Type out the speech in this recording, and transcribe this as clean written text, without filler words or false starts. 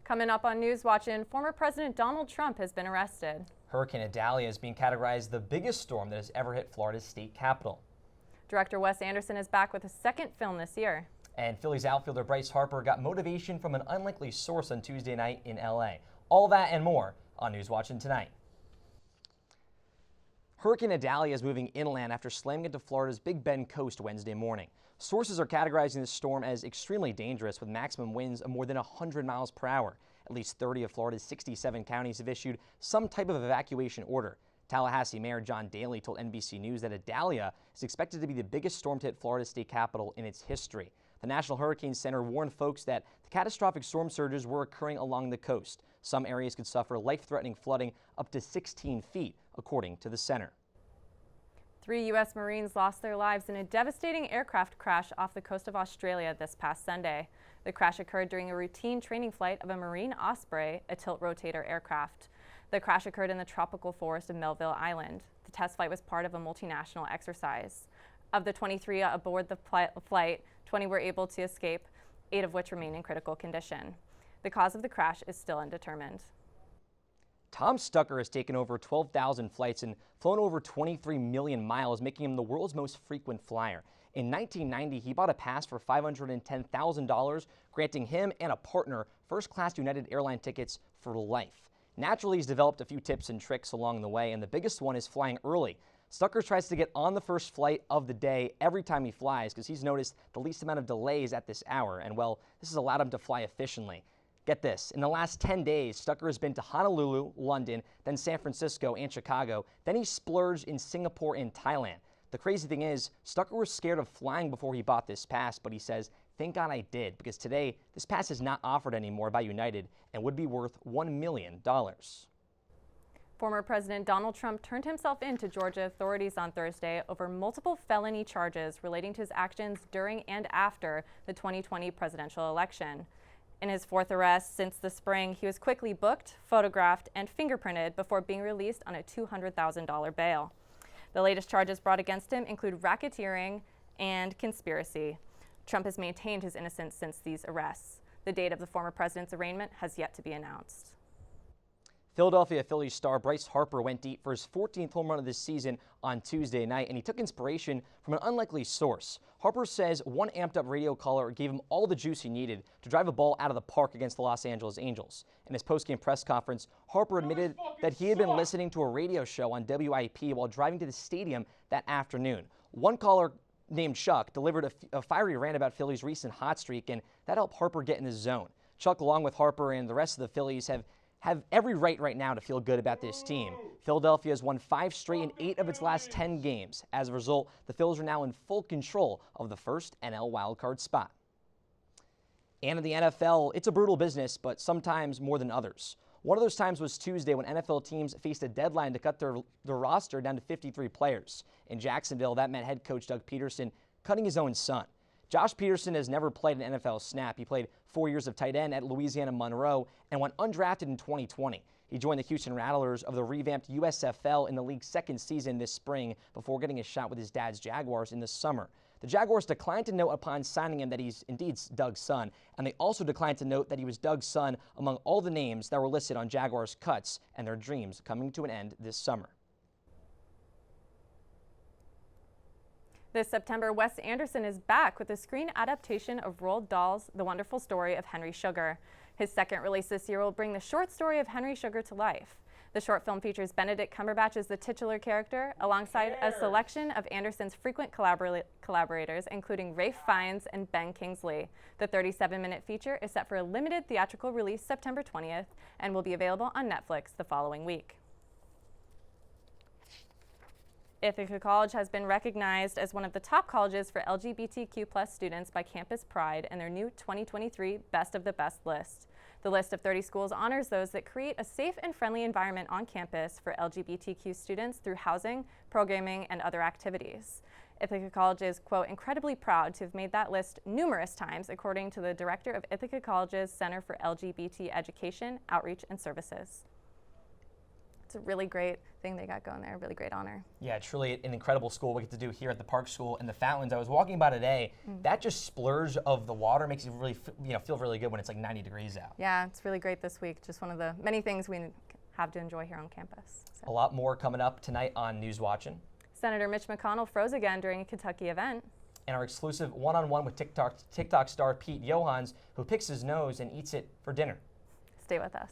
Coming up on News Watchin', former President Donald Trump has been arrested. Hurricane Idalia is being categorized the biggest storm that has ever hit Florida's state capital. Director Wes Anderson is back with a second film this year. And Phillies outfielder Bryce Harper got motivation from an unlikely source on Tuesday night in LA. All that and more on News Watchin' tonight. Hurricane Idalia is moving inland after slamming into Florida's Big Bend coast Wednesday morning. Sources are categorizing this storm as extremely dangerous with maximum winds of more than 100 miles per hour. At least 30 of Florida's 67 counties have issued some type of evacuation order. Tallahassee Mayor John Daly told NBC News that Idalia is expected to be the biggest storm to hit Florida's state capital in its history. The National Hurricane Center warned folks that the catastrophic storm surges were occurring along the coast. Some areas could suffer life-threatening flooding up to 16 feet, according to the center. 3 U.S. Marines lost their lives in a devastating aircraft crash off the coast of Australia this past Sunday. The crash occurred during a routine training flight of a Marine Osprey, a tilt-rotator aircraft. The crash occurred in the tropical forest of Melville Island. The test flight was part of a multinational exercise. Of the 23 aboard the flight, 20 were able to escape, 8 of which remain in critical condition. The cause of the crash is still undetermined. Tom Stucker has taken over 12,000 flights and flown over 23 million miles, making him the world's most frequent flyer. In 1990, he bought a pass for $510,000, granting him and a partner first-class United Airline tickets for life. Naturally, he's developed a few tips and tricks along the way, and the biggest one is flying early. Stucker tries to get on the first flight of the day every time he flies because he's noticed the least amount of delays at this hour, and well, this has allowed him to fly efficiently. Get this, in the last 10 days, Stucker has been to Honolulu, London, then San Francisco and Chicago. Then he splurged in Singapore and Thailand. The crazy thing is, Stucker was scared of flying before he bought this pass, but he says, thank God I did, because today, this pass is not offered anymore by United and would be worth $1 million. Former President Donald Trump turned himself in to Georgia authorities on Thursday over multiple felony charges relating to his actions during and after the 2020 presidential election. In his fourth arrest since the spring, he was quickly booked, photographed, and fingerprinted before being released on a $200,000 bail. The latest charges brought against him include racketeering and conspiracy. Trump has maintained his innocence since these arrests. The date of the former president's arraignment has yet to be announced. Philadelphia Phillies star Bryce Harper went deep for his 14th home run of this season on Tuesday night, and he took inspiration from an unlikely source. Harper says one amped-up radio caller gave him all the juice he needed to drive a ball out of the park against the Los Angeles Angels. In his postgame press conference, Harper admitted that he had been listening to a radio show on WIP while driving to the stadium that afternoon. One caller named Chuck delivered a fiery rant about Phillies' recent hot streak, and that helped Harper get in the zone. Chuck, along with Harper and the rest of the Phillies, have every right now to feel good about this team. Philadelphia has won 5 straight in 8 of its last 10 games. As a result, the Phillies are now in full control of the first NL wildcard spot. And in the NFL, it's a brutal business, but sometimes more than others. One of those times was Tuesday when NFL teams faced a deadline to cut their roster down to 53 players. In Jacksonville, that meant head coach Doug Peterson cutting his own son. Josh Peterson has never played an NFL snap. He played 4 years of tight end at Louisiana Monroe and went undrafted in 2020. He joined the Houston Rattlers of the revamped USFL in the league's second season this spring before getting a shot with his dad's Jaguars in the summer. The Jaguars declined to note upon signing him that he's indeed Doug's son, and they also declined to note that he was Doug's son among all the names that were listed on Jaguars' cuts and their dreams coming to an end this summer. This September, Wes Anderson is back with a screen adaptation of Roald Dahl's The Wonderful Story of Henry Sugar. His second release this year will bring the short story of Henry Sugar to life. The short film features Benedict Cumberbatch as the titular character, alongside a selection of Anderson's frequent collaborators, including Ralph Fiennes and Ben Kingsley. The 37-minute feature is set for a limited theatrical release September 20th and will be available on Netflix the following week. Ithaca College has been recognized as one of the top colleges for LGBTQ+ students by Campus Pride in their new 2023 Best of the Best list. The list of 30 schools honors those that create a safe and friendly environment on campus for LGBTQ students through housing, programming, and other activities. Ithaca College is, quote, incredibly proud to have made that list numerous times, according to the director of Ithaca College's Center for LGBT Education, Outreach, and Services. it's a really great thing they got going there, a really great honor. Yeah, truly an incredible school we get to do here at the Park School. And the fountains, I was walking by today, that just splurge of the water makes you really feel really good when it's like 90 degrees out. Yeah, it's really great this week. Just one of the many things we have to enjoy here on campus. So. A lot more coming up tonight on News Watching. Senator Mitch McConnell froze again during a Kentucky event. And our exclusive one-on-one with TikTok star Pete Johans, who picks his nose and eats it for dinner. Stay with us.